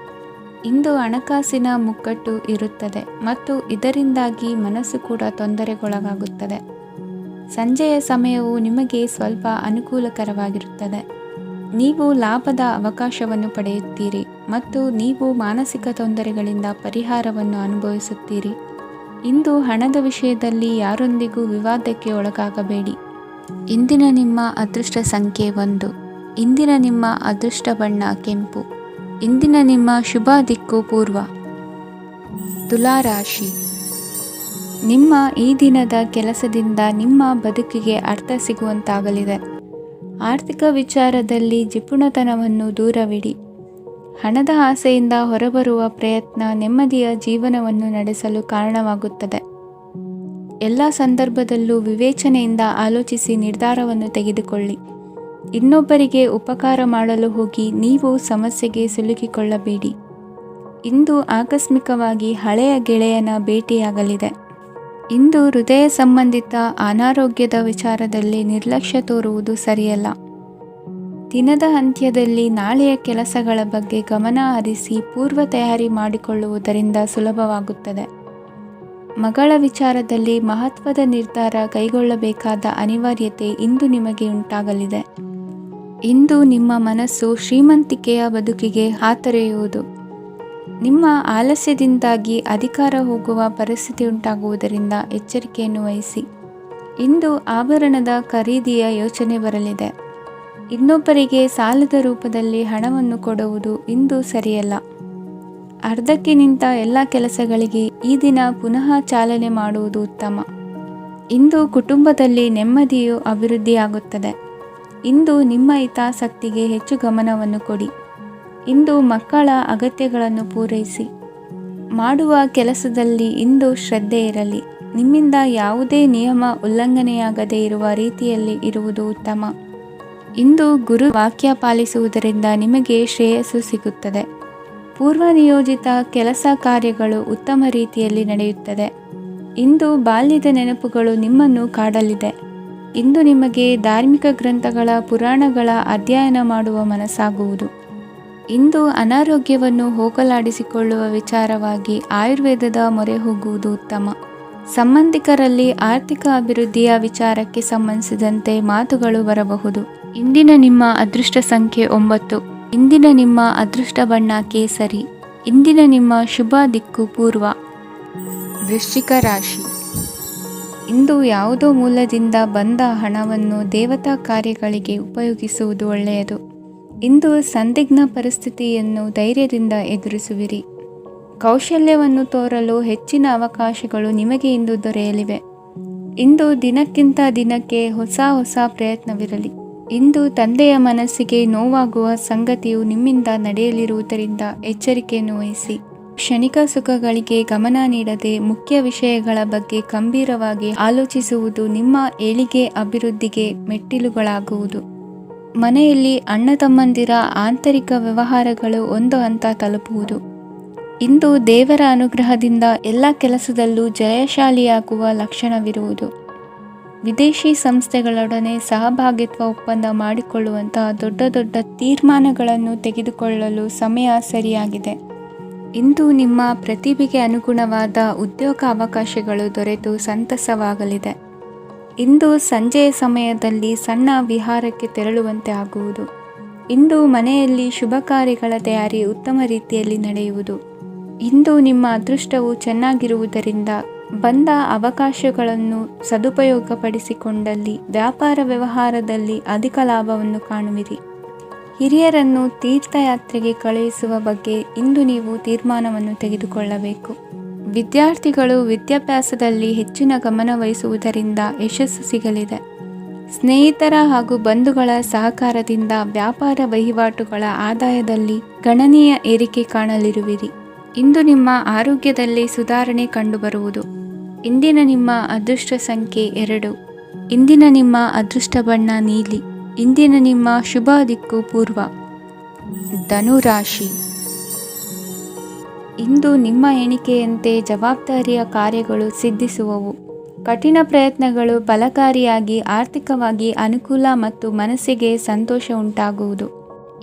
ಇಂದು ಹಣಕಾಸಿನ ಮುಗ್ಗಟ್ಟು ಇರುತ್ತದೆ ಮತ್ತು ಇದರಿಂದಾಗಿ ಮನಸ್ಸು ಕೂಡ ತೊಂದರೆಗೊಳಗಾಗುತ್ತದೆ. ಸಂಜೆಯ ಸಮಯವು ನಿಮಗೆ ಸ್ವಲ್ಪ ಅನುಕೂಲಕರವಾಗಿರುತ್ತದೆ. ನೀವು ಲಾಭದ ಅವಕಾಶವನ್ನು ಪಡೆಯುತ್ತೀರಿ ಮತ್ತು ನೀವು ಮಾನಸಿಕ ತೊಂದರೆಗಳಿಂದ ಪರಿಹಾರವನ್ನು ಅನುಭವಿಸುತ್ತೀರಿ. ಇಂದು ಹಣದ ವಿಷಯದಲ್ಲಿ ಯಾರೊಂದಿಗೂ ವಿವಾದಕ್ಕೆ ಒಳಗಾಗಬೇಡಿ. ಇಂದಿನ ನಿಮ್ಮ ಅದೃಷ್ಟ ಸಂಖ್ಯೆ 1. ಇಂದಿನ ನಿಮ್ಮ ಅದೃಷ್ಟ ಬಣ್ಣ ಕೆಂಪು. ಇಂದಿನ ನಿಮ್ಮ ಶುಭ ದಿಕ್ಕು ಪೂರ್ವ. ತುಲಾ ರಾಶಿ. ನಿಮ್ಮ ಈ ದಿನದ ಕೆಲಸದಿಂದ ನಿಮ್ಮ ಬದುಕಿಗೆ ಅರ್ಥ ಸಿಗುವಂತಾಗಲಿದೆ. ಆರ್ಥಿಕ ವಿಚಾರದಲ್ಲಿ ಜಿಪುಣತನವನ್ನು ದೂರವಿಡಿ. ಹಣದ ಆಸೆಯಿಂದ ಹೊರಬರುವ ಪ್ರಯತ್ನ ನೆಮ್ಮದಿಯ ಜೀವನವನ್ನು ನಡೆಸಲು ಕಾರಣವಾಗುತ್ತದೆ. ಎಲ್ಲ ಸಂದರ್ಭದಲ್ಲೂ ವಿವೇಚನೆಯಿಂದ ಆಲೋಚಿಸಿ ನಿರ್ಧಾರವನ್ನು ತೆಗೆದುಕೊಳ್ಳಿ. ಇನ್ನೊಬ್ಬರಿಗೆ ಉಪಕಾರ ಮಾಡಲು ಹೋಗಿ ನೀವು ಸಮಸ್ಯೆಗೆ ಸಿಲುಕಿಕೊಳ್ಳಬೇಡಿ. ಇಂದು ಆಕಸ್ಮಿಕವಾಗಿ ಹಳೆಯ ಗೆಳೆಯನ ಭೇಟಿಯಾಗಲಿದೆ. ಇಂದು ಹೃದಯ ಸಂಬಂಧಿತ ಅನಾರೋಗ್ಯದ ವಿಚಾರದಲ್ಲಿ ನಿರ್ಲಕ್ಷ್ಯ ತೋರುವುದು ಸರಿಯಲ್ಲ. ದಿನದ ಅಂತ್ಯದಲ್ಲಿ ನಾಳೆಯ ಕೆಲಸಗಳ ಬಗ್ಗೆ ಗಮನ ಹರಿಸಿ ಪೂರ್ವ ತಯಾರಿ ಮಾಡಿಕೊಳ್ಳುವುದರಿಂದ ಸುಲಭವಾಗುತ್ತದೆ. ಮಗಳ ವಿಚಾರದಲ್ಲಿ ಮಹತ್ವದ ನಿರ್ಧಾರ ಕೈಗೊಳ್ಳಬೇಕಾದ ಅನಿವಾರ್ಯತೆ ಇಂದು ನಿಮಗೆ ಉಂಟಾಗಲಿದೆ. ಇಂದು ನಿಮ್ಮ ಮನಸ್ಸು ಶ್ರೀಮಂತಿಕೆಯ ಬದುಕಿಗೆ ಹಾತೊರೆಯುವುದು. ನಿಮ್ಮ ಆಲಸ್ಯದಿಂದಾಗಿ ಅಧಿಕಾರ ಹೋಗುವ ಪರಿಸ್ಥಿತಿ ಉಂಟಾಗುವುದರಿಂದ ಎಚ್ಚರಿಕೆಯನ್ನು ವಹಿಸಿ. ಇಂದು ಆಭರಣದ ಖರೀದಿಯ ಯೋಚನೆ ಬರಲಿದೆ. ಇನ್ನೊಬ್ಬರಿಗೆ ಸಾಲದ ರೂಪದಲ್ಲಿ ಹಣವನ್ನು ಕೊಡುವುದು ಇಂದು ಸರಿಯಲ್ಲ. ಅರ್ಧಕ್ಕೆ ನಿಂತ ಎಲ್ಲ ಕೆಲಸಗಳಿಗೆ ಈ ದಿನ ಪುನಃ ಚಾಲನೆ ಮಾಡುವುದು ಉತ್ತಮ. ಇಂದು ಕುಟುಂಬದಲ್ಲಿ ನೆಮ್ಮದಿಯು ಅಭಿವೃದ್ಧಿಯಾಗುತ್ತದೆ. ಇಂದು ನಿಮ್ಮ ಹಿತಾಸಕ್ತಿಗೆ ಹೆಚ್ಚು ಗಮನವನ್ನು ಕೊಡಿ. ಇಂದು ಮಕ್ಕಳ ಅಗತ್ಯಗಳನ್ನು ಪೂರೈಸಿ. ಮಾಡುವ ಕೆಲಸದಲ್ಲಿ ಇಂದು ಶ್ರದ್ಧೆ ಇರಲಿ. ನಿಮ್ಮಿಂದ ಯಾವುದೇ ನಿಯಮ ಉಲ್ಲಂಘನೆಯಾಗದೇ ಇರುವ ರೀತಿಯಲ್ಲಿ ಇರುವುದು ಉತ್ತಮ. ಇಂದು ಗುರು ವಾಕ್ಯ ಪಾಲಿಸುವುದರಿಂದ ನಿಮಗೆ ಶ್ರೇಯಸ್ಸು ಸಿಗುತ್ತದೆ. ಪೂರ್ವ ನಿಯೋಜಿತ ಕೆಲಸ ಕಾರ್ಯಗಳು ಉತ್ತಮ ರೀತಿಯಲ್ಲಿ ನಡೆಯುತ್ತದೆ. ಇಂದು ಬಾಲ್ಯದ ನೆನಪುಗಳು ನಿಮ್ಮನ್ನು ಕಾಡಲಿದೆ. ಇಂದು ನಿಮಗೆ ಧಾರ್ಮಿಕ ಗ್ರಂಥಗಳ ಪುರಾಣಗಳ ಅಧ್ಯಯನ ಮಾಡುವ ಮನಸ್ಸಾಗುವುದು. ಇಂದು ಅನಾರೋಗ್ಯವನ್ನು ಹೋಗಲಾಡಿಸಿಕೊಳ್ಳುವ ವಿಚಾರವಾಗಿ ಆಯುರ್ವೇದದ ಮೊರೆ ಹೋಗುವುದು ಉತ್ತಮ. ಸಂಬಂಧಿಕರಲ್ಲಿ ಆರ್ಥಿಕ ಅಭಿವೃದ್ಧಿಯ ವಿಚಾರಕ್ಕೆ ಸಂಬಂಧಿಸಿದಂತೆ ಮಾತುಗಳು ಬರಬಹುದು. ಇಂದಿನ ನಿಮ್ಮ ಅದೃಷ್ಟ ಸಂಖ್ಯೆ 9. ಇಂದಿನ ನಿಮ್ಮ ಅದೃಷ್ಟ ಬಣ್ಣ ಕೇಸರಿ. ಇಂದಿನ ನಿಮ್ಮ ಶುಭ ದಿಕ್ಕು ಪೂರ್ವ. ವೃಶ್ಚಿಕ ರಾಶಿ. ಇಂದು ಯಾವುದೋ ಮೂಲದಿಂದ ಬಂದ ಹಣವನ್ನು ದೇವತಾ ಕಾರ್ಯಗಳಿಗೆ ಉಪಯೋಗಿಸುವುದು ಒಳ್ಳೆಯದು. ಇಂದು ಸಂದಿಗ್ಧ ಪರಿಸ್ಥಿತಿಯನ್ನು ಧೈರ್ಯದಿಂದ ಎದುರಿಸುವಿರಿ. ಕೌಶಲ್ಯವನ್ನು ತೋರಲು ಹೆಚ್ಚಿನ ಅವಕಾಶಗಳು ನಿಮಗೆ ಇಂದು ದೊರೆಯಲಿವೆ. ಇಂದು ದಿನಕ್ಕಿಂತ ದಿನಕ್ಕೆ ಹೊಸ ಪ್ರಯತ್ನವಿರಲಿ. ಇಂದು ತಂದೆಯ ಮನಸ್ಸಿಗೆ ನೋವಾಗುವ ಸಂಗತಿಯು ನಿಮ್ಮಿಂದ ನಡೆಯಲಿರುವುದರಿಂದ ಎಚ್ಚರಿಕೆಯನ್ನು ವಹಿಸಿ. ಕ್ಷಣಿಕ ಸುಖಗಳಿಗೆ ಗಮನ ನೀಡದೆ ಮುಖ್ಯ ವಿಷಯಗಳ ಬಗ್ಗೆ ಗಂಭೀರವಾಗಿ ಆಲೋಚಿಸುವುದು ನಿಮ್ಮ ಏಳಿಗೆ ಅಭಿವೃದ್ಧಿಗೆ ಮೆಟ್ಟಿಲುಗಳಾಗುವುದು. ಮನೆಯಲ್ಲಿ ಅಣ್ಣ ತಮ್ಮಂದಿರ ಆಂತರಿಕ ವ್ಯವಹಾರಗಳು ಒಂದು ಹಂತ ತಲುಪುವುದು. ಇಂದು ದೇವರ ಅನುಗ್ರಹದಿಂದ ಎಲ್ಲ ಕೆಲಸದಲ್ಲೂ ಜಯಶಾಲಿಯಾಗುವ ಲಕ್ಷಣವಿರುವುದು. ವಿದೇಶಿ ಸಂಸ್ಥೆಗಳೊಡನೆ ಸಹಭಾಗಿತ್ವ ಒಪ್ಪಂದ ಮಾಡಿಕೊಳ್ಳುವಂತಹ ದೊಡ್ಡ ದೊಡ್ಡ ತೀರ್ಮಾನಗಳನ್ನು ತೆಗೆದುಕೊಳ್ಳಲು ಸಮಯ ಸರಿಯಾಗಿದೆ. ಇಂದು ನಿಮ್ಮ ಪ್ರತಿಭೆಗೆ ಅನುಗುಣವಾದ ಉದ್ಯೋಗ ಅವಕಾಶಗಳು ದೊರೆತು ಸಂತಸವಾಗಲಿದೆ. ಇಂದು ಸಂಜೆಯ ಸಮಯದಲ್ಲಿ ಸಣ್ಣ ವಿಹಾರಕ್ಕೆ ತೆರಳುವಂತೆ ಆಗುವುದು. ಇಂದು ಮನೆಯಲ್ಲಿ ಶುಭ ಕಾರ್ಯಗಳ ತಯಾರಿ ಉತ್ತಮ ರೀತಿಯಲ್ಲಿ ನಡೆಯುವುದು. ಇಂದು ನಿಮ್ಮ ಅದೃಷ್ಟವು ಚೆನ್ನಾಗಿರುವುದರಿಂದ ಬಂದ ಅವಕಾಶಗಳನ್ನು ಸದುಪಯೋಗಪಡಿಸಿಕೊಂಡಲ್ಲಿ ವ್ಯಾಪಾರ ವ್ಯವಹಾರದಲ್ಲಿ ಅಧಿಕ ಲಾಭವನ್ನು ಕಾಣುವಿರಿ. ಹಿರಿಯರನ್ನು ತೀರ್ಥಯಾತ್ರೆಗೆ ಕಳುಹಿಸುವ ಬಗ್ಗೆ ಇಂದು ನೀವು ತೀರ್ಮಾನವನ್ನು ತೆಗೆದುಕೊಳ್ಳಬೇಕು. ವಿದ್ಯಾರ್ಥಿಗಳು ವಿದ್ಯಾಭ್ಯಾಸದಲ್ಲಿ ಹೆಚ್ಚಿನ ಗಮನ ವಹಿಸುವುದರಿಂದ ಯಶಸ್ಸು ಸಿಗಲಿದೆ. ಸ್ನೇಹಿತರ ಹಾಗೂ ಬಂಧುಗಳ ಸಹಕಾರದಿಂದ ವ್ಯಾಪಾರ ವಹಿವಾಟುಗಳ ಆದಾಯದಲ್ಲಿ ಗಣನೀಯ ಏರಿಕೆ ಕಾಣಲಿರುವಿರಿ. ಇಂದು ನಿಮ್ಮ ಆರೋಗ್ಯದಲ್ಲಿ ಸುಧಾರಣೆ ಕಂಡುಬರುವುದು. ಇಂದಿನ ನಿಮ್ಮ ಅದೃಷ್ಟ ಸಂಖ್ಯೆ 2. ಇಂದಿನ ನಿಮ್ಮ ಅದೃಷ್ಟ ಬಣ್ಣ ನೀಲಿ. ಇಂದಿನ ನಿಮ್ಮ ಶುಭ ದಿಕ್ಕು ಪೂರ್ವ. ಧನುರಾಶಿ. ಇಂದು ನಿಮ್ಮ ಎಣಿಕೆಯಂತೆ ಜವಾಬ್ದಾರಿಯ ಕಾರ್ಯಗಳು ಸಿದ್ಧಿಸುವವು. ಕಠಿಣ ಪ್ರಯತ್ನಗಳು ಫಲಕಾರಿಯಾಗಿ ಆರ್ಥಿಕವಾಗಿ ಅನುಕೂಲ ಮತ್ತು ಮನಸ್ಸಿಗೆ ಸಂತೋಷ ಉಂಟಾಗುವುದು.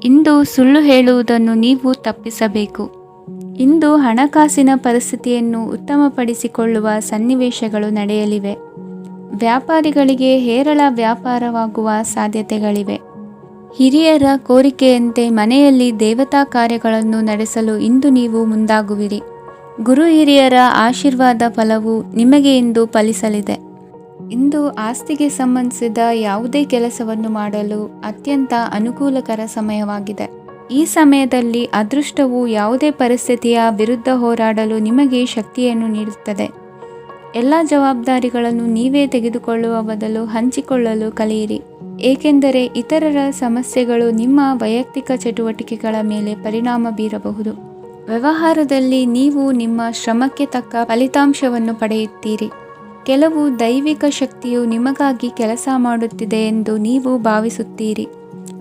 ಇಂದು ಸುಳ್ಳು ಹೇಳುವುದನ್ನು ನೀವು ತಪ್ಪಿಸಬೇಕು. ಇಂದು ಹಣಕಾಸಿನ ಪರಿಸ್ಥಿತಿಯನ್ನು ಉತ್ತಮಪಡಿಸಿಕೊಳ್ಳುವ ಸನ್ನಿವೇಶಗಳು ನಡೆಯಲಿವೆ. ವ್ಯಾಪಾರಿಗಳಿಗೆ ಹೇರಳ ವ್ಯಾಪಾರವಾಗುವ ಸಾಧ್ಯತೆಗಳಿವೆ. ಹಿರಿಯರ ಕೋರಿಕೆಯಂತೆ ಮನೆಯಲ್ಲಿ ದೇವತಾ ಕಾರ್ಯಗಳನ್ನು ನಡೆಸಲು ಇಂದು ನೀವು ಮುಂದಾಗುವಿರಿ. ಗುರು ಹಿರಿಯರ ಆಶೀರ್ವಾದ ಫಲವು ನಿಮಗೆ ಇಂದು ಫಲಿಸಲಿದೆ. ಇಂದು ಆಸ್ತಿಗೆ ಸಂಬಂಧಿಸಿದ ಯಾವುದೇ ಕೆಲಸವನ್ನು ಮಾಡಲು ಅತ್ಯಂತ ಅನುಕೂಲಕರ ಸಮಯವಾಗಿದೆ. ಈ ಸಮಯದಲ್ಲಿ ಅದೃಷ್ಟವು ಯಾವುದೇ ಪರಿಸ್ಥಿತಿಯ ವಿರುದ್ಧ ಹೋರಾಡಲು ನಿಮಗೆ ಶಕ್ತಿಯನ್ನು ನೀಡುತ್ತದೆ. ಎಲ್ಲ ಜವಾಬ್ದಾರಿಗಳನ್ನು ನೀವೇ ತೆಗೆದುಕೊಳ್ಳುವ ಬದಲು ಹಂಚಿಕೊಳ್ಳಲು ಕಲಿಯಿರಿ, ಏಕೆಂದರೆ ಇತರರ ಸಮಸ್ಯೆಗಳು ನಿಮ್ಮ ವೈಯಕ್ತಿಕ ಚಟುವಟಿಕೆಗಳ ಮೇಲೆ ಪರಿಣಾಮ ಬೀರಬಹುದು. ವ್ಯವಹಾರದಲ್ಲಿ ನೀವು ನಿಮ್ಮ ಶ್ರಮಕ್ಕೆ ತಕ್ಕ ಫಲಿತಾಂಶವನ್ನು ಪಡೆಯುತ್ತೀರಿ. ಕೆಲವು ದೈವಿಕ ಶಕ್ತಿಯು ನಿಮಗಾಗಿ ಕೆಲಸ ಮಾಡುತ್ತಿದೆ ಎಂದು ನೀವು ಭಾವಿಸುತ್ತೀರಿ.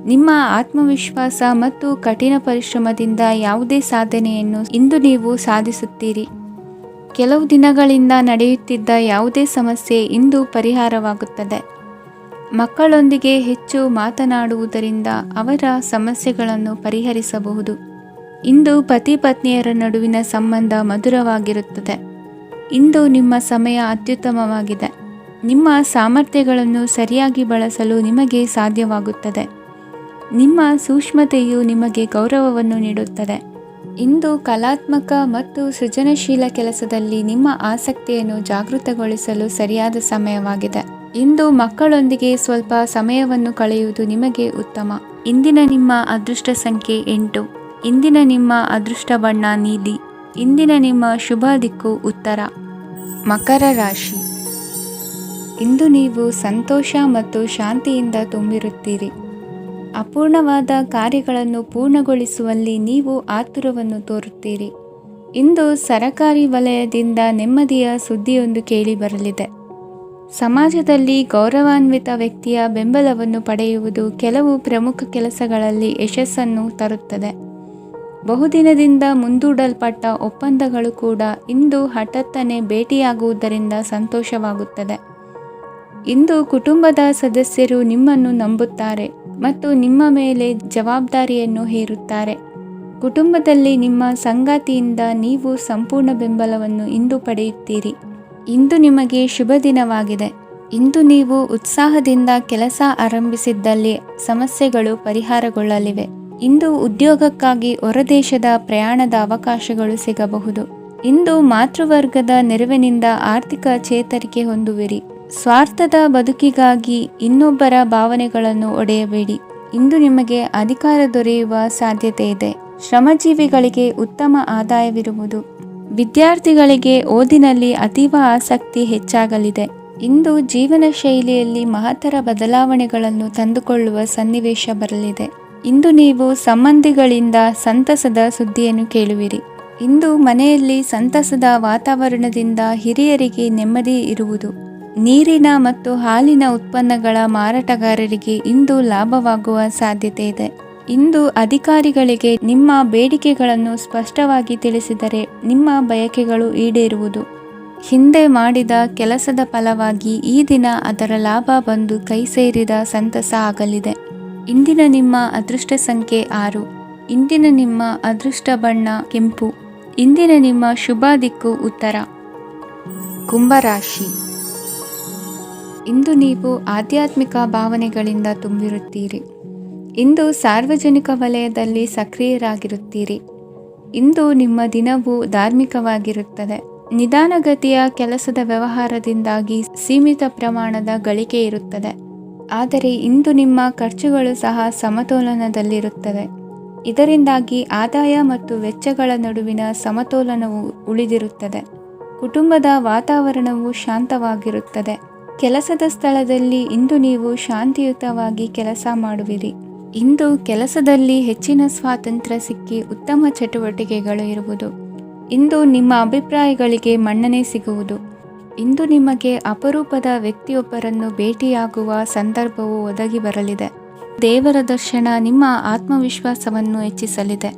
ನಿಮ್ಮ ಆತ್ಮವಿಶ್ವಾಸ ಮತ್ತು ಕಠಿಣ ಪರಿಶ್ರಮದಿಂದ ಯಾವುದೇ ಸಾಧನೆಯನ್ನು ಇಂದು ನೀವು ಸಾಧಿಸುತ್ತೀರಿ. ಕೆಲವು ದಿನಗಳಿಂದ ನಡೆಯುತ್ತಿದ್ದ ಯಾವುದೇ ಸಮಸ್ಯೆ ಇಂದು ಪರಿಹಾರವಾಗುತ್ತದೆ. ಮಕ್ಕಳೊಂದಿಗೆ ಹೆಚ್ಚು ಮಾತನಾಡುವುದರಿಂದ ಅವರ ಸಮಸ್ಯೆಗಳನ್ನು ಪರಿಹರಿಸಬಹುದು. ಇಂದು ಪತಿ ಪತ್ನಿಯರ ನಡುವಿನ ಸಂಬಂಧ ಮಧುರವಾಗಿರುತ್ತದೆ. ಇಂದು ನಿಮ್ಮ ಸಮಯ ಅತ್ಯುತ್ತಮವಾಗಿದೆ. ನಿಮ್ಮ ಸಾಮರ್ಥ್ಯಗಳನ್ನು ಸರಿಯಾಗಿ ಬಳಸಲು ನಿಮಗೆ ಸಾಧ್ಯವಾಗುತ್ತದೆ. ನಿಮ್ಮ ಸೂಕ್ಷ್ಮತೆಯು ನಿಮಗೆ ಗೌರವವನ್ನು ನೀಡುತ್ತದೆ. ಇಂದು ಕಲಾತ್ಮಕ ಮತ್ತು ಸೃಜನಶೀಲ ಕೆಲಸದಲ್ಲಿ ನಿಮ್ಮ ಆಸಕ್ತಿಯನ್ನು ಜಾಗೃತಗೊಳಿಸಲು ಸರಿಯಾದ ಸಮಯವಾಗಿದೆ. ಇಂದು ಮಕ್ಕಳೊಂದಿಗೆ ಸ್ವಲ್ಪ ಸಮಯವನ್ನು ಕಳೆಯುವುದು ನಿಮಗೆ ಉತ್ತಮ. ಇಂದಿನ ನಿಮ್ಮ ಅದೃಷ್ಟ ಸಂಖ್ಯೆ 8. ಇಂದಿನ ನಿಮ್ಮ ಅದೃಷ್ಟ ಬಣ್ಣ ನೀಲಿ. ಇಂದಿನ ನಿಮ್ಮ ಶುಭ ದಿಕ್ಕು ಉತ್ತರ. ಮಕರ ರಾಶಿ. ಇಂದು ನೀವು ಸಂತೋಷ ಮತ್ತು ಶಾಂತಿಯಿಂದ ತುಂಬಿರುತ್ತೀರಿ. ಅಪೂರ್ಣವಾದ ಕಾರ್ಯಗಳನ್ನು ಪೂರ್ಣಗೊಳಿಸುವಲ್ಲಿ ನೀವು ಆತುರವನ್ನು ತೋರುತ್ತೀರಿ. ಇಂದು ಸರಕಾರಿ ವಲಯದಿಂದ ನೆಮ್ಮದಿಯ ಸುದ್ದಿಯೊಂದು ಕೇಳಿಬರಲಿದೆ. ಸಮಾಜದಲ್ಲಿ ಗೌರವಾನ್ವಿತ ವ್ಯಕ್ತಿಯ ಬೆಂಬಲವನ್ನು ಪಡೆಯುವುದು ಕೆಲವು ಪ್ರಮುಖ ಕೆಲಸಗಳಲ್ಲಿ ಯಶಸ್ಸನ್ನು ತರುತ್ತದೆ. ಬಹುದಿನದಿಂದ ಮುಂದೂಡಲ್ಪಟ್ಟ ಒಪ್ಪಂದಗಳು ಕೂಡ ಇಂದು ಹಠಾತ್ತನೆ ಭೇಟಿಯಾಗುವುದರಿಂದ ಸಂತೋಷವಾಗುತ್ತದೆ. ಇಂದು ಕುಟುಂಬದ ಸದಸ್ಯರು ನಿಮ್ಮನ್ನು ನಂಬುತ್ತಾರೆ ಮತ್ತು ನಿಮ್ಮ ಮೇಲೆ ಜವಾಬ್ದಾರಿಯನ್ನು ಹೇರುತ್ತಾರೆ. ಕುಟುಂಬದಲ್ಲಿ ನಿಮ್ಮ ಸಂಗಾತಿಯಿಂದ ನೀವು ಸಂಪೂರ್ಣ ಬೆಂಬಲವನ್ನು ಇಂದು ಪಡೆಯುತ್ತೀರಿ. ಇಂದು ನಿಮಗೆ ಶುಭ ದಿನವಾಗಿದೆ. ಇಂದು ನೀವು ಉತ್ಸಾಹದಿಂದ ಕೆಲಸ ಆರಂಭಿಸಿದ್ದಲ್ಲಿ ಸಮಸ್ಯೆಗಳು ಪರಿಹಾರಗೊಳ್ಳಲಿವೆ. ಇಂದು ಉದ್ಯೋಗಕ್ಕಾಗಿ ಹೊರದೇಶದ ಪ್ರಯಾಣದ ಅವಕಾಶಗಳು ಸಿಗಬಹುದು. ಇಂದು ಮಾತೃವರ್ಗದ ನೆರವಿನಿಂದ ಆರ್ಥಿಕ ಚೇತರಿಕೆ ಹೊಂದುವಿರಿ. ಸ್ವಾರ್ಥದ ಬದುಕಿಗಾಗಿ ಇನ್ನೊಬ್ಬರ ಭಾವನೆಗಳನ್ನು ಒಡೆಯಬೇಡಿ. ಇಂದು ನಿಮಗೆ ಅಧಿಕಾರ ದೊರೆಯುವ ಸಾಧ್ಯತೆ ಇದೆ. ಶ್ರಮಜೀವಿಗಳಿಗೆ ಉತ್ತಮ ಆದಾಯವಿರುವುದು. ವಿದ್ಯಾರ್ಥಿಗಳಿಗೆ ಓದಿನಲ್ಲಿ ಅತೀವ ಆಸಕ್ತಿ ಹೆಚ್ಚಾಗಲಿದೆ. ಇಂದು ಜೀವನ ಶೈಲಿಯಲ್ಲಿ ಮಹತ್ತರ ಬದಲಾವಣೆಗಳನ್ನು ತಂದುಕೊಳ್ಳುವ ಸನ್ನಿವೇಶ ಬರಲಿದೆ. ಇಂದು ನೀವು ಸಂಬಂಧಿಗಳಿಂದ ಸಂತಸದ ಸುದ್ದಿಯನ್ನು ಕೇಳುವಿರಿ. ಇಂದು ಮನೆಯಲ್ಲಿ ಸಂತಸದ ವಾತಾವರಣದಿಂದ ಹಿರಿಯರಿಗೆ ನೆಮ್ಮದಿ ಇರುವುದು. ನೀರಿನ ಮತ್ತು ಹಾಲಿನ ಉತ್ಪನ್ನಗಳ ಮಾರಾಟಗಾರರಿಗೆ ಇಂದು ಲಾಭವಾಗುವ ಸಾಧ್ಯತೆ ಇದೆ. ಇಂದು ಅಧಿಕಾರಿಗಳಿಗೆ ನಿಮ್ಮ ಬೇಡಿಕೆಗಳನ್ನು ಸ್ಪಷ್ಟವಾಗಿ ತಿಳಿಸಿದರೆ ನಿಮ್ಮ ಬಯಕೆಗಳು ಈಡೇರುವುದು. ಹಿಂದೆ ಮಾಡಿದ ಕೆಲಸದ ಫಲವಾಗಿ ಈ ದಿನ ಅದರ ಲಾಭ ಬಂದು ಕೈ ಸೇರಿದ ಸಂತಸ ಆಗಲಿದೆ. ಇಂದಿನ ನಿಮ್ಮ ಅದೃಷ್ಟ ಸಂಖ್ಯೆ 6. ಇಂದಿನ ನಿಮ್ಮ ಅದೃಷ್ಟ ಬಣ್ಣ ಕೆಂಪು. ಇಂದಿನ ನಿಮ್ಮ ಶುಭ ದಿಕ್ಕು ಉತ್ತರ. ಕುಂಭರಾಶಿ. ಇಂದು ನೀವು ಆಧ್ಯಾತ್ಮಿಕ ಭಾವನೆಗಳಿಂದ ತುಂಬಿರುತ್ತೀರಿ. ಇಂದು ಸಾರ್ವಜನಿಕ ವಲಯದಲ್ಲಿ ಸಕ್ರಿಯರಾಗಿರುತ್ತೀರಿ. ಇಂದು ನಿಮ್ಮ ದಿನವು ಧಾರ್ಮಿಕವಾಗಿರುತ್ತದೆ. ನಿಧಾನಗತಿಯ ಕೆಲಸದ ವ್ಯವಹಾರದಿಂದಾಗಿ ಸೀಮಿತ ಪ್ರಮಾಣದ ಗಳಿಕೆ ಇರುತ್ತದೆ. ಆದರೆ ಇಂದು ನಿಮ್ಮ ಖರ್ಚುಗಳು ಸಹ ಸಮತೋಲನದಲ್ಲಿರುತ್ತವೆ. ಇದರಿಂದಾಗಿ ಆದಾಯ ಮತ್ತು ವೆಚ್ಚಗಳ ನಡುವಿನ ಸಮತೋಲನವು ಉಳಿದಿರುತ್ತದೆ. ಕುಟುಂಬದ ವಾತಾವರಣವು ಶಾಂತವಾಗಿರುತ್ತದೆ. ಕೆಲಸದ ಸ್ಥಳದಲ್ಲಿ ಇಂದು ನೀವು ಶಾಂತಿಯುತವಾಗಿ ಕೆಲಸ ಮಾಡುವಿರಿ. ಇಂದು ಕೆಲಸದಲ್ಲಿ ಹೆಚ್ಚಿನ ಸ್ವಾತಂತ್ರ್ಯ ಸಿಕ್ಕಿ ಉತ್ತಮ ಚಟುವಟಿಕೆಗಳು ಇರುವುದು. ಇಂದು ನಿಮ್ಮ ಅಭಿಪ್ರಾಯಗಳಿಗೆ ಮನ್ನಣೆ ಸಿಗುವುದು. ಇಂದು ನಿಮಗೆ ಅಪರೂಪದ ವ್ಯಕ್ತಿಯೊಬ್ಬರನ್ನು ಭೇಟಿಯಾಗುವ ಸಂದರ್ಭವು ಒದಗಿ ಬರಲಿದೆ. ದೇವರ ದರ್ಶನ ನಿಮ್ಮ ಆತ್ಮವಿಶ್ವಾಸವನ್ನು ಹೆಚ್ಚಿಸಲಿದೆ.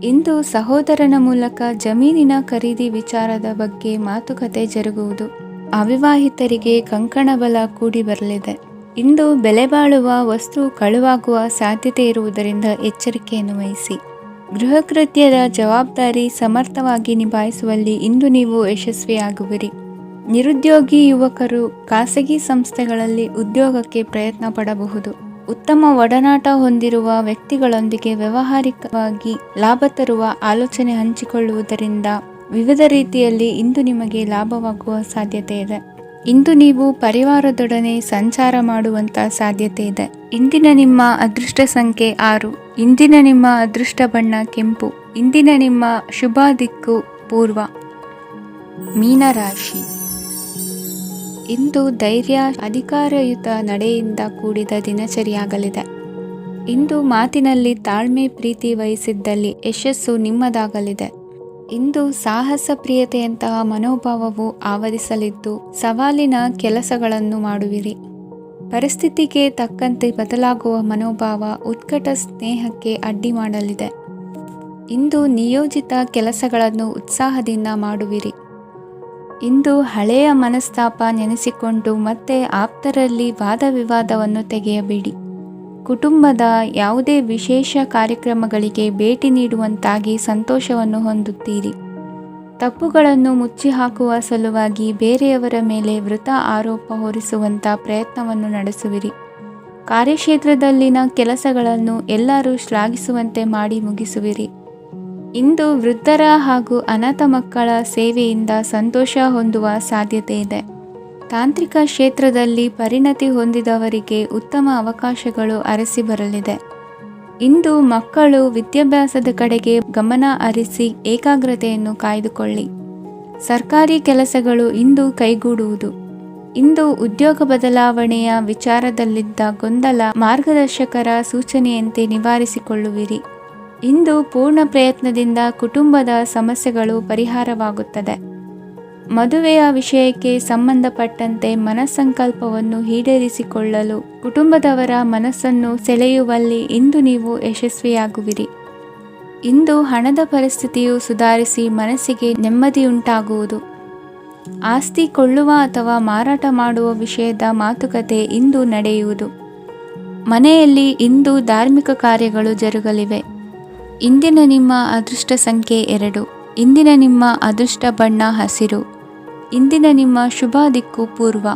ಇಂದು ಸಹೋದರನ ಮೂಲಕ ಜಮೀನಿನ ಖರೀದಿ ವಿಚಾರದ ಬಗ್ಗೆ ಮಾತುಕತೆ ಜರುಗುವುದು. ಅವಿವಾಹಿತರಿಗೆ ಕಂಕಣ ಬಲ ಕೂಡಿ ಬರಲಿದೆ. ಇಂದು ಬೆಲೆ ಬಾಳುವ ವಸ್ತು ಕಳುವಾಗುವ ಸಾಧ್ಯತೆ ಇರುವುದರಿಂದ ಎಚ್ಚರಿಕೆಯನ್ನು ವಹಿಸಿ. ಗೃಹ ಕೃತ್ಯದ ಜವಾಬ್ದಾರಿ ಸಮರ್ಥವಾಗಿ ನಿಭಾಯಿಸುವಲ್ಲಿ ಇಂದು ನೀವು ಯಶಸ್ವಿಯಾಗುವಿರಿ. ನಿರುದ್ಯೋಗಿ ಯುವಕರು ಖಾಸಗಿ ಸಂಸ್ಥೆಗಳಲ್ಲಿ ಉದ್ಯೋಗಕ್ಕೆ ಪ್ರಯತ್ನ ಪಡಬಹುದು. ಉತ್ತಮ ಒಡನಾಟ ಹೊಂದಿರುವ ವ್ಯಕ್ತಿಗಳೊಂದಿಗೆ ವ್ಯಾವಹಾರಿಕವಾಗಿ ಲಾಭ ತರುವ ಆಲೋಚನೆ ಹಂಚಿಕೊಳ್ಳುವುದರಿಂದ ವಿವಿಧ ರೀತಿಯಲ್ಲಿ ಇಂದು ನಿಮಗೆ ಲಾಭವಾಗುವ ಸಾಧ್ಯತೆ ಇದೆ. ಇಂದು ನೀವು ಪರಿವಾರದೊಡನೆ ಸಂಚಾರ ಮಾಡುವಂಥ ಸಾಧ್ಯತೆ ಇದೆ. ಇಂದಿನ ನಿಮ್ಮ ಅದೃಷ್ಟ ಸಂಖ್ಯೆ 6. ಇಂದಿನ ನಿಮ್ಮ ಅದೃಷ್ಟ ಬಣ್ಣ ಕೆಂಪು. ಇಂದಿನ ನಿಮ್ಮ ಶುಭ ದಿಕ್ಕು ಪೂರ್ವ. ಮೀನರಾಶಿ. ಇಂದು ಧೈರ್ಯ, ಅಧಿಕಾರಯುತ ನಡೆಯಿಂದ ಕೂಡಿದ ದಿನಚರಿಯಾಗಲಿದೆ. ಇಂದು ಮಾತಿನಲ್ಲಿ ತಾಳ್ಮೆ, ಪ್ರೀತಿ ವಹಿಸಿದ್ದಲ್ಲಿ ಯಶಸ್ಸು ನಿಮ್ಮದಾಗಲಿದೆ. ಇಂದು ಸಾಹಸ ಪ್ರಿಯತೆಯಂತಹ ಮನೋಭಾವವು ಆವರಿಸಲಿದ್ದು ಸವಾಲಿನ ಕೆಲಸಗಳನ್ನು ಮಾಡುವಿರಿ. ಪರಿಸ್ಥಿತಿಗೆ ತಕ್ಕಂತೆ ಬದಲಾಗುವ ಮನೋಭಾವ ಉತ್ಕಟ ಸ್ನೇಹಕ್ಕೆ ಅಡ್ಡಿ ಮಾಡಲಿದೆ. ಇಂದು ನಿಯೋಜಿತ ಕೆಲಸಗಳನ್ನು ಉತ್ಸಾಹದಿಂದ ಮಾಡುವಿರಿ. ಇಂದು ಹಳೆಯ ಮನಸ್ತಾಪ ನೆನೆಸಿಕೊಂಡು ಮತ್ತೆ ಆಪ್ತರಲ್ಲಿ ವಾದ ವಿವಾದವನ್ನು ತೆಗೆಯಬೇಡಿ. ಕುಟುಂಬದ ಯಾವುದೇ ವಿಶೇಷ ಕಾರ್ಯಕ್ರಮಗಳಿಗೆ ಭೇಟಿ ನೀಡುವಂತಾಗಿ ಸಂತೋಷವನ್ನು ಹೊಂದುತ್ತೀರಿ. ತಪ್ಪುಗಳನ್ನು ಮುಚ್ಚಿಹಾಕುವ ಸಲುವಾಗಿ ಬೇರೆಯವರ ಮೇಲೆ ವೃಥಾ ಆರೋಪ ಹೊರಿಸುವಂಥ ಪ್ರಯತ್ನವನ್ನು ನಡೆಸುವಿರಿ. ಕಾರ್ಯಕ್ಷೇತ್ರದಲ್ಲಿನ ಕೆಲಸಗಳನ್ನು ಎಲ್ಲರೂ ಶ್ಲಾಘಿಸುವಂತೆ ಮಾಡಿ ಮುಗಿಸುವಿರಿ. ಇಂದು ವೃದ್ಧರ ಹಾಗೂ ಅನಾಥ ಮಕ್ಕಳ ಸೇವೆಯಿಂದ ಸಂತೋಷ ಹೊಂದುವ ಸಾಧ್ಯತೆ ಇದೆ. ತಾಂತ್ರಿಕ ಕ್ಷೇತ್ರದಲ್ಲಿ ಪರಿಣತಿ ಹೊಂದಿದವರಿಗೆ ಉತ್ತಮ ಅವಕಾಶಗಳು ಅರಸಿ ಬರಲಿದೆ. ಇಂದು ಮಕ್ಕಳು ವಿದ್ಯಾಭ್ಯಾಸದ ಕಡೆಗೆ ಗಮನ ಹರಿಸಿ ಏಕಾಗ್ರತೆಯನ್ನು ಕಾಯ್ದುಕೊಳ್ಳಿ. ಸರ್ಕಾರಿ ಕೆಲಸಗಳು ಇಂದು ಕೈಗೂಡುವುದು. ಇಂದು ಉದ್ಯೋಗ ಬದಲಾವಣೆಯ ವಿಚಾರದಲ್ಲಿದ್ದ ಗೊಂದಲ ಮಾರ್ಗದರ್ಶಕರ ಸೂಚನೆಯಂತೆ ನಿವಾರಿಸಿಕೊಳ್ಳುವಿರಿ. ಇಂದು ಪೂರ್ಣ ಪ್ರಯತ್ನದಿಂದ ಕುಟುಂಬದ ಸಮಸ್ಯೆಗಳು ಪರಿಹಾರವಾಗುತ್ತದೆ. ಮದುವೆಯ ವಿಷಯಕ್ಕೆ ಸಂಬಂಧಪಟ್ಟಂತೆ ಮನಸ್ಸಂಕಲ್ಪವನ್ನು ಈಡೇರಿಸಿಕೊಳ್ಳಲು ಕುಟುಂಬದವರ ಮನಸ್ಸನ್ನು ಸೆಳೆಯುವಲ್ಲಿ ಇಂದು ನೀವು ಯಶಸ್ವಿಯಾಗುವಿರಿ. ಇಂದು ಹಣದ ಪರಿಸ್ಥಿತಿಯು ಸುಧಾರಿಸಿ ಮನಸ್ಸಿಗೆ ನೆಮ್ಮದಿಯುಂಟಾಗುವುದು. ಆಸ್ತಿ ಕೊಳ್ಳುವ ಅಥವಾ ಮಾರಾಟ ಮಾಡುವ ವಿಷಯದ ಮಾತುಕತೆ ಇಂದು ನಡೆಯುವುದು. ಮನೆಯಲ್ಲಿ ಇಂದು ಧಾರ್ಮಿಕ ಕಾರ್ಯಗಳು ಜರುಗಲಿವೆ. ಇಂದಿನ ನಿಮ್ಮ ಅದೃಷ್ಟ ಸಂಖ್ಯೆ 2. ಇಂದಿನ ನಿಮ್ಮ ಅದೃಷ್ಟ ಬಣ್ಣ ಹಸಿರು. ಇಂದಿನ ನಿಮ್ಮ ಶುಭ ದಿಕ್ಕು ಪೂರ್ವ.